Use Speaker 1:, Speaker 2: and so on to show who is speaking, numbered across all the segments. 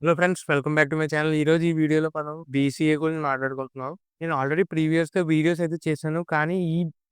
Speaker 1: Hello friends, welcome back to my channel. ఈరోజు ఈ వీడియోలో మనం బీసీఏ గురించి మాట్లాడుకుంటున్నాం. నేను ఆల్రెడీ ప్రీవియస్‌గా వీడియోస్ అయితే చేశాను. కానీ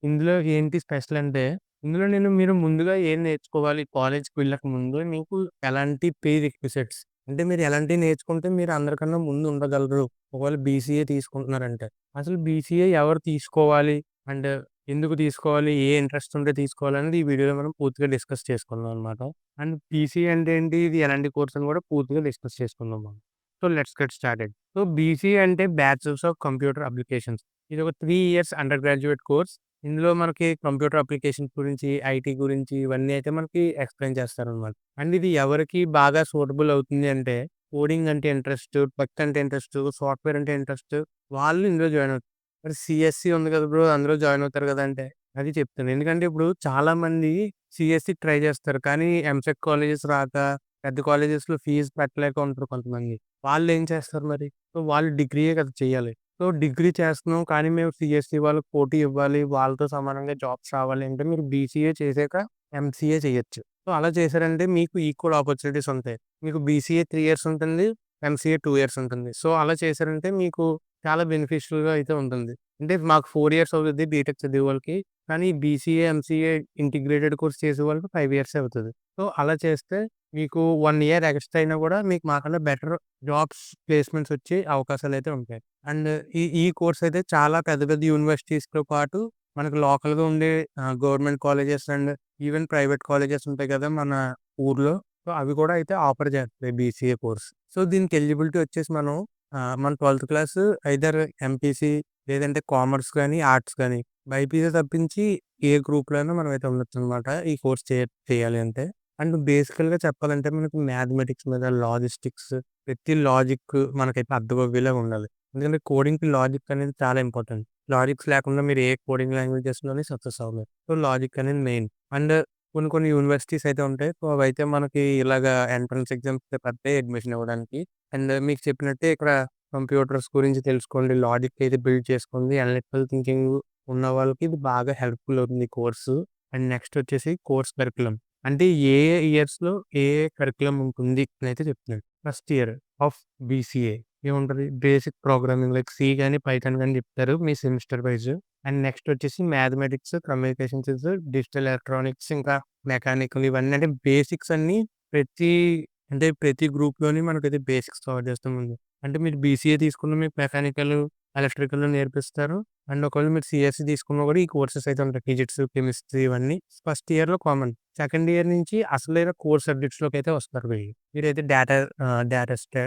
Speaker 1: ఇందులో ఏంటి స్పెషల్ అంటే, ఇందులో మీరు ముందుగా ఏం నేర్చుకోవాలి కాలేజ్‌కి వెళ్ళక ముందు మీకు ఎలాంటి ప్రీ రిక్విజిట్స్ అంటే మీరు ఎలాంటివి నేర్చుకుంటే మీరు అందరికన్నా ముందు ఉండగలరు. ఒకవేళ బీసీఏ తీసుకుంటున్నారంటే. అసలు బీసీఏ ఎవరు తీసుకోవాలి? అండ్ ఎందుకు తీసుకోవాలి? ఏ ఇంట్రెస్ట్ ఉంటే తీసుకోవాలనేది ఈ వీడియోలో మనం పూర్తిగా డిస్కస్ చేసుకుందాం అనమాట. అండ్ పీసీఏ అంటే ఏంటి? ఇది ఎలాంటి కోర్స్ అని కూడా పూర్తిగా డిస్కస్ చేసుకుందాం మనం. So, let's get started. So, BCA అంటే బ్యాచిలర్స్ ఆఫ్ కంప్యూటర్ అప్లికేషన్స్. ఇది ఒక 3 ఇయర్స్ అండర్ గ్రాడ్యుయేట్ కోర్స్. ఇందులో మనకి కంప్యూటర్ అప్లికేషన్స్ గురించి, ఐటీ గురించి ఇవన్నీ అయితే మనకి ఎక్స్‌ప్లెయిన్ చేస్తారనమాట. అండ్ ఇది ఎవరికి బాగా సూటబుల్ అవుతుంది అంటే, కోడింగ్ అంటే ఇంట్రెస్ట్, టెక్ అంటే ఇంట్రెస్ట్, సాఫ్ట్‌వేర్ అంటే ఇంట్రెస్ట్ వాళ్ళు ఇందులో జాయిన్ అవుతారు. మరి సీఎస్‌సి ఉంది కదా బ్రో! అందులో జాయిన్ అవుతారు కదా! అంటే అది చెప్తాను. ఎందుకంటే ఇప్పుడు చాలామంది సీఎస్‌సికి ట్రై చేస్తారు. కానీ ఎంసెట్ కాలేజెస్ రాక, పెద్ద కాలేజెస్‌లో ఫీజ్ పెట్టలేక ఉంటారు కొంతమంది. వాళ్ళేం చేస్తారు మరి? సో, వాళ్ళు డిగ్రీయే కదా చేయాలి. సో, డిగ్రీ చేస్తున్నాం కానీ మేము సీఎస్‌సి వాళ్ళకి పోటీ ఇవ్వాలి. వాళ్ళతో సమానంగా జాబ్స్ రావాలి అంటే మీరు బీసీఏ చేసాక ఎంసీఏ చేయొచ్చు. సో, అలా చేశారంటే మీకు ఈక్వల్ ఆపర్చునిటీస్ ఉంటాయి. మీకు బీసీఏ 3 ఇయర్స్ ఉంటుంది. ఎంసీఏ 2 ఇయర్స్ ఉంటుంది. సో, అలా చేశారంటే మీకు చాలా బెనిఫిషియల్‌గా అయితే ఉంటుంది. అంటే మాకు 4 ఇయర్స్ అవుతది బీటెక్ చదివే వాళ్ళకి. కానీ బీసీఏ, ఎంసీఏ ఇంటిగ్రేటెడ్ కోర్స్ చేసేవాళ్ళకి 5 ఇయర్సే అవుతది. సో, అలా చేస్తే మీకు 1 ఇయర్ ఎక్స్‌ట్రా అయినా కూడా మీకు మాకన్నా బెటర్ జాబ్స్, ప్లేస్‌మెంట్స్ వచ్చే అవకాశాలైతే ఉంటాయి. అండ్ ఈ కోర్స్ అయితే చాలా పెద్ద పెద్ద యూనివర్సిటీస్‌తో పాటు మనకు లోకల్‌గా ఉండే government colleges and even private colleges ఉంటాయి కదా! మన ఊర్లో. సో, అవి కూడా అయితే ఆఫర్ చేస్తాయి బీసీఏ కోర్స్. సో, దీనికి ఎలిజిబిలిటీ వచ్చేసి మన 12థ్ క్లాస్ ఐదర్ ఎంపీసీ లేదంటే కామర్స్ గాని, ఆర్ట్స్ గాని బైపీసీ తప్పించి ఏ గ్రూప్‌లో అయినా మనమైతే ఉండొచ్చనమాట. ఈ కోర్స్ చేయాలి అంటే. అండ్ బేసికల్‌గా చెప్పాలంటే మనకు మ్యాథమెటిక్స్ మీద లాజిస్టిక్స్ ప్రతి లాజిక్ మనకైతే అర్థమయ్యేలాగా ఉండాలి. ఎందుకంటే కోడింగ్‌కి లాజిక్ అనేది చాలా ఇంపార్టెంట్. లాజిక్స్ లేకుండా మీరు ఏ కోడింగ్ లాంగ్వేజెస్‌లోని సక్సెస్ అవ్వలేరు. సో, లాజిక్ అనేది మెయిన్. అండ్ కొన్ని కొన్ని యూనివర్సిటీస్ అయితే ఉంటాయి. సో, అవైతే మనకి ఇలాగా ఎంట్రన్స్ ఎగ్జామ్స్ పెడతాయి అడ్మిషన్ ఇవ్వడానికి. అండ్ మీకు చెప్పినట్టే ఇక్కడ కంప్యూటర్స్ గురించి తెలుసుకోండి. లాజిక్ అయితే బిల్డ్ చేసుకోండి. అనలిటికల్ థింకింగ్ ఉన్న వాళ్ళకి ఇది బాగా హెల్ప్‌ఫుల్ అవుతుంది ఈ కోర్సు. అండ్ నెక్స్ట్ వచ్చేసి కోర్స్ కరిక్యులమ్. అంటే ఏ ఏ ఇయర్స్‌లో ఏ ఏ కరిక్యులమ్ ఉంటుంది అనైతే చెప్తున్నాడు. ఫస్ట్ ఇయర్ ఆఫ్ బీసీఏ ఏముంటది? బేసిక్ ప్రోగ్రామింగ్ లైక్ సి గాని, పైథాన్ గాని చెప్తారు మీ సెమిస్టర్ వైస్. అండ్ నెక్స్ట్ వచ్చేసి mathematics, communication skills, digital electronics ఇంకా మెకానికల్ ఇవన్నీ అంటే బేసిక్స్ అన్నీ ప్రతి ప్రతి గ్రూప్‌లోని మనకైతే బేసిక్స్ కవర్ చేస్తామండి. అంటే మీరు బీసీఏ తీసుకున్న మీకు మెకానికల్, ఎలక్ట్రికల్ నేర్పిస్తారు. అండ్ ఒకవేళ మీరు సీఎస్‌సి తీసుకున్నా కూడా ఈ కోర్సెస్ అయితే ఉంటాయి. ఫిజిక్స్, కెమిస్ట్రీ ఇవన్నీ ఫస్ట్ ఇయర్‌లో కామన్. సెకండ్ ఇయర్ నుంచి అసలైన కోర్ సబ్జెక్ట్స్‌లోకైతే వస్తారు వీళ్ళు. మీరైతే data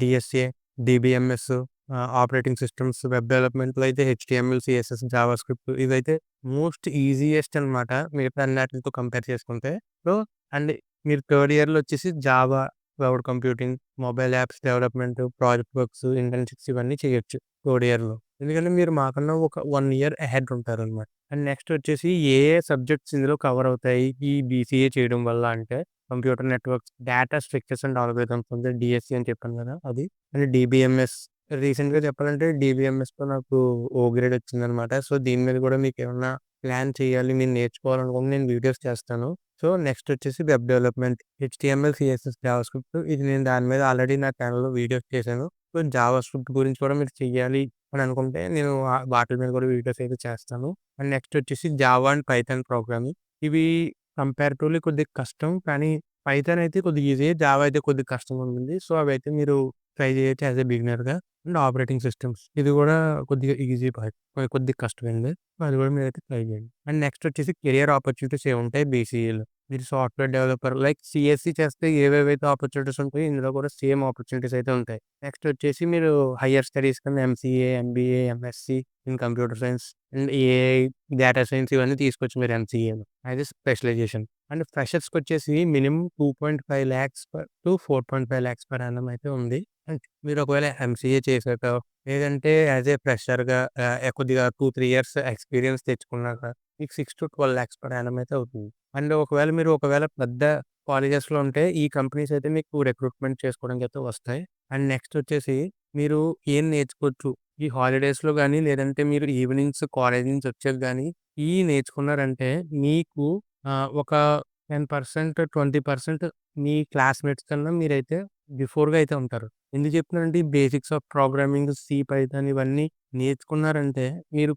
Speaker 1: DSA, DBMS, operating systems, web డెవలప్‌మెంట్‌లో అయితే హెచ్‌టీఎంఎల్, సీఎస్ఎస్, జావా స్క్రిప్ట్ ఇవైతే మోస్ట్ ఈజియెస్ట్ అనమాట మిగతా అన్నిటితో కంపేర్ చేసుకుంటే. సో, అండ్ మీరు థర్డ్ ఇయర్‌లో వచ్చేసి Java, cloud computing, mobile apps development, project works, internships ఇవన్నీ చేయొచ్చు థర్డ్ ఇయర్‌లో. ఎందుకంటే మీరు మాకన్నా ఒక 1 ఇయర్ అహెడ్ ఉంటారనమాట. అండ్ నెక్స్ట్ వచ్చేసి ఏ ఏ సబ్జెక్ట్స్ ఇందులో కవర్ అవుతాయి ఈ బీసీఏ చేయడం వల్ల అంటే computer networks, data structures and algorithms ఉంది. డీఎస్సీ అని చెప్పాను కదా! అది. అండ్ డీబీఎంఎస్ రీసెంట్‌గా చెప్పాలంటే డీబీఎంఎస్‌లో నాకు ఓ గ్రేడ్ వచ్చిందనమాట. సో, దీని మీద కూడా మీకేమన్నా ప్లాన్ చేయాలి, నేను నేర్చుకోవాలనుకుంటే నేను వీడియోస్ చేస్తాను. సో, నెక్స్ట్ వచ్చేసి web development, HTML, CSS, Java script ఇది నేను దాని మీద ఆల్రెడీ నా ఛానెల్‌లో వీడియోస్ చేశాను. సో, జావా స్క్రిప్ట్ గురించి కూడా మీరు చెయ్యాలి అని అనుకుంటే నేను వాటి మీద కూడా వీడియోస్ అయితే చేస్తాను. అండ్ నెక్స్ట్ వచ్చేసి జావా అండ్ పైథాన్ ప్రోగ్రామింగ్. ఇవి కంపారిటివ్‌లీ కొద్దిగా కష్టం. కానీ పైథాన్ అయితే కొద్దిగా ఈజీయే. జావా అయితే కొద్దిగా కష్టంగా ఉంటుంది. సో, అవైతే మీరు ట్రై చేయొచ్చు యాస్ ఎ బిగినర్‌గా. అండ్ ఆపరేటింగ్ సిస్టమ్స్ ఇది కూడా కొద్దిగా ఈజీ పార్ట్. కొద్దిగా కష్టమైనదే. అది కూడా మీరైతే ట్రై చేయండి. అండ్ నెక్స్ట్ వచ్చేసి కెరియర్ ఆపర్చునిటీస్ ఏముంటాయి బీసీఏలో. మీరు సాఫ్ట్‌వేర్ డెవలపర్ లైక్ సీఎస్‌సి చేస్తే ఏవేవైతే ఆపర్చునిటీస్ ఉంటాయో ఇందులో కూడా సేమ్ ఆపర్చునిటీస్ అయితే ఉంటాయి. నెక్స్ట్ వచ్చేసి మీరు హైయర్ స్టడీస్ కింద MCA, MBA, MSc in computer science and AI, data science ఇవన్నీ తీసుకోవచ్చు మీరు ఎంసీఏలో. అది స్పెషలైజేషన్. అండ్ ఫ్రెషర్స్‌కొచ్చేసి minimum 2.5 lakhs to 4.5 lakhs per annum అయితే ఉంది. అండ్ మీరు ఒకవేళ ఎంసీఏ చేసాక లేదంటే యాస్ ఏ ఫ్రెషర్‌గా కొద్దిగా 2, 3 ఇయర్స్ ఎక్స్‌పీరియన్స్ తెచ్చుకున్నాక మీకు 6-12 లాక్స్ పర్ యాన్నమ్ అయితే అవుతుంది. అండ్ ఒకవేళ పెద్ద కాలేజెస్‌లో ఉంటే ఈ కంపెనీస్ అయితే మీకు రిక్రూట్‌మెంట్ చేసుకోవడానికి అయితే వస్తాయి. అండ్ నెక్స్ట్ వచ్చేసి మీరు ఏం నేర్చుకోవచ్చు. ఈ హాలిడేస్‌లో గాని, లేదంటే మీరు ఈవినింగ్స్ కాలేజ్ నుంచి వచ్చాక గాని, నేర్చుకున్నారంటే మీకు ఒక 10%, 20% మీ క్లాస్‌మేట్స్ కన్నా మీరైతే బిఫోర్‌గా అయితే ఉంటారు. ఎందుకు చెప్తున్నానంటే ఈ basics of programming, C, Python ఇవన్నీ నేర్చుకున్నారంటే మీరు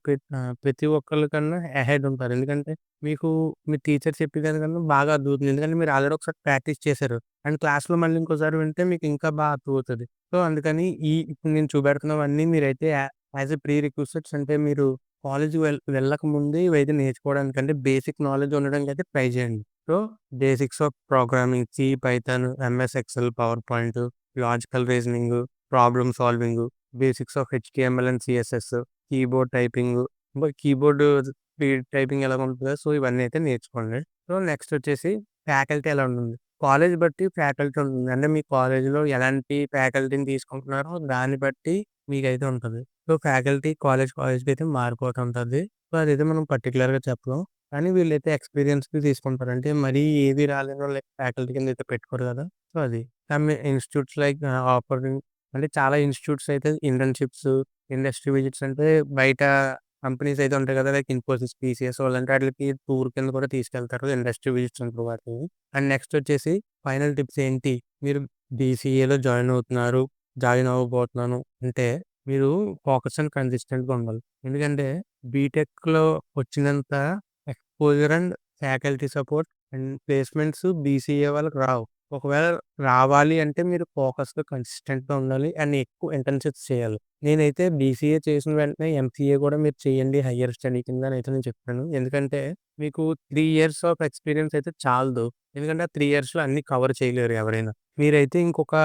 Speaker 1: ప్రతి ఒక్కళ్ళ కన్నా అహెడ్ ఉంటారు. ఎందుకంటే మీకు మీ టీచర్ చెప్పేదానికన్నా బాగా అర్థమవుతుంది. ఎందుకంటే మీరు ఆల్రెడీ ఒకసారి ప్రాక్టీస్ చేశారు. అండ్ క్లాస్‌లో మళ్ళీ ఇంకోసారి వింటే మీకు ఇంకా బాగా అర్థమవుతది. సో, అందుకని ఇప్పుడు నేను చూపెడుతున్నవన్నీ మీరైతే యాస్ ఎ ప్రీ రిక్విజిట్స్ అంటే మీరు కాలేజ్‌కి వెళ్ళక ముందే ఇవైతే నేర్చుకోవడానికంటే బేసిక్ నాలెడ్జ్ ఉండడానికైతే ట్రై చేయండి. So, basics of programming, C, Python, MS Excel, PowerPoint, logical reasoning, problem solving, basics of HTML and CSS, keyboard typing, keyboard speed typing ఎలాగుంటదో సో, ఇవన్నీ అయితే నేర్చుకోండి. సో, నెక్స్ట్ వచ్చేసి ఫ్యాకల్టీ ఎలా ఉంటుంది. College బట్టి ఫ్యాకల్టీ ఉంటుంది. అంటే మీ కాలేజ్‌లో ఎలాంటి ఫ్యాకల్టీని తీసుకుంటున్నారో దాన్ని బట్టి మీకైతే ఉంటది. సో, ఫ్యాకల్టీ కాలేజ్‌కి అయితే మారిపోతూ ఉంటది. సో, అదైతే మనం పర్టిక్యులర్‌గా చెప్పలేం. కానీ వీళ్ళైతే ఎక్స్‌పీరియన్స్‌కి తీసుకుంటారు. అంటే మరీ ఏది రాలేనోళ్ళని ఫ్యాకల్టీ కింద అయితే పెట్టుకోరు కదా! సో, అది. సమ్ ఇన్‌స్టిట్యూట్స్ లైక్ ఆఫరింగ్ అంటే చాలా ఇన్‌స్టిట్యూట్స్ అయితే ఇంటర్న్‌షిప్స్, ఇండస్ట్రీ విజిట్స్ అంటే బయట కంపెనీస్ అయితే ఉంటాయి కదా! లైక్ ఇన్ఫోసిస్, టీసీఎస్ వాళ్ళంటే ఆటిలకి టూర్ కింద కూడా తీసుకెళ్తారు. ఇండస్ట్రీ విజిట్స్ అంటారు వాటిని. అండ్ నెక్స్ట్ వచ్చేసి ఫైనల్ టిప్స్ ఏంటి? మీరు బీసీఏలో జాయిన్ అవ్వబోతున్నాను అంటే మీరు ఫోకస్ అండ్ కన్సిస్టెంట్‌గా ఉండాలి. ఎందుకంటే బీటెక్‌లో వచ్చినంత exposure and faculty support and placements BCA వాళ్ళకి రావు. ఒకవేళ రావాలి అంటే మీరు ఫోకస్‌గా, కన్సిస్టెంట్‌గా ఉండాలి. అండ్ ఎక్కువ ఇంటర్న్‌షిప్స్ చేయాలి. నేనైతే బీసీఏ చేసిన వెంటనే ఎంసీఏ కూడా మీరు చేయండి హైయర్ స్టడీ కింద అని అయితే నేను చెప్తాను. ఎందుకంటే మీకు 3 ఇయర్స్ ఆఫ్ ఎక్స్‌పీరియన్స్ అయితే చాలదు. ఎందుకంటే ఆ 3 ఇయర్స్‌లో అన్నీ కవర్ చేయలేరు ఎవరైనా. మీరైతే ఇంకొక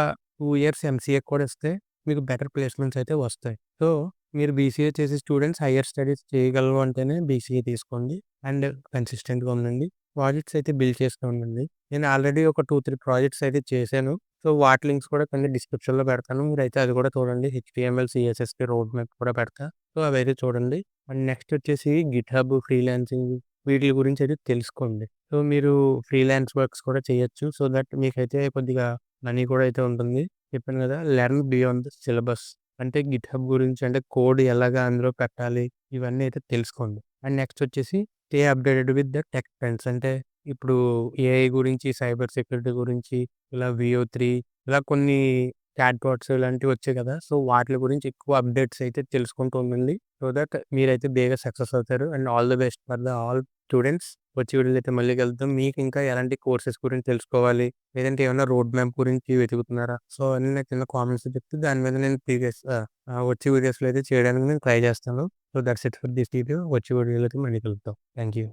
Speaker 1: 2 ఇయర్స్ ఎంసీఏకి కూడా ఇస్తే మీకు బెటర్ ప్లేస్‌మెంట్స్ అయితే వస్తాయి. సో, మీరు బీసీఏ చేసే స్టూడెంట్స్ హైయర్ స్టడీస్ చేయగలరు అంటేనే బీసీఏ తీసుకోండి. అండ్ కన్సిస్టెంట్‌గా ఉండండి. ప్రాజెక్ట్స్ అయితే బిల్డ్ చేస్తూ ఉండండి. నేను ఆల్రెడీ ఒక 2, 3 ప్రాజెక్ట్స్ అయితే చేశాను. సో, వాటి లింక్స్ కూడా కింద డిస్క్రిప్షన్‌లో పెడతాను. మీరైతే అది కూడా చూడండి. హెచ్టీఎంఎల్, సీఎస్ఎస్‌కి రోడ్ మ్యాప్ కూడా పెడతా. సో, అవైతే చూడండి. అండ్ నెక్స్ట్ వచ్చేసి గిట్‌హబ్, ఫ్రీలాన్సింగ్ వీటిలి గురించి అయితే తెలుసుకోండి. సో, మీరు ఫ్రీలాన్స్ వర్క్స్ కూడా చేయొచ్చు. సో దట్ మీకైతే కొద్దిగా మనీ కూడా అయితే ఉంటుంది. చెప్పాను కదా! Learn beyond the syllabus. అంటే గిట్‌హబ్ గురించి అంటే కోడ్ ఎలాగా అందులో పెట్టాలి ఇవన్నీ అయితే తెలుసుకోండి. అండ్ నెక్స్ట్ వచ్చేసి stay updated with the tech trends. అంటే ఇప్పుడు ఏఐ గురించి, సైబర్ సెక్యూరిటీ గురించి, ఇలా VO3 ఇలా కొన్ని చాట్‌బాట్స్ ఇలాంటివి వచ్చాయి కదా! సో, వాటిలి గురించి ఎక్కువ అప్డేట్స్ అయితే తెలుసుకుంటూ ఉండండి. సో దట్ మీరైతే బేగా సక్సెస్ అవుతారు. And all the best for the all students. వచ్చే వీడియోలో అయితే మళ్ళీ కలుద్దాం. మీకు ఇంకా ఎలాంటి కోర్సెస్ గురించి తెలుసుకోవాలి, లేదంటే ఏమన్నా రోడ్ మ్యాప్ గురించి వెతుకుతున్నారా? సో, అన్నీ నాకు కింద కామెంట్స్‌లో చెప్తే దాని మీద నేను వచ్చే వీడియోస్‌లో అయితే చేయడానికి నేను ట్రై చేస్తాను. So, that's it for this video. వచ్చే వీడియోలో అయితే మళ్ళీ కలుద్దాం. Thank you.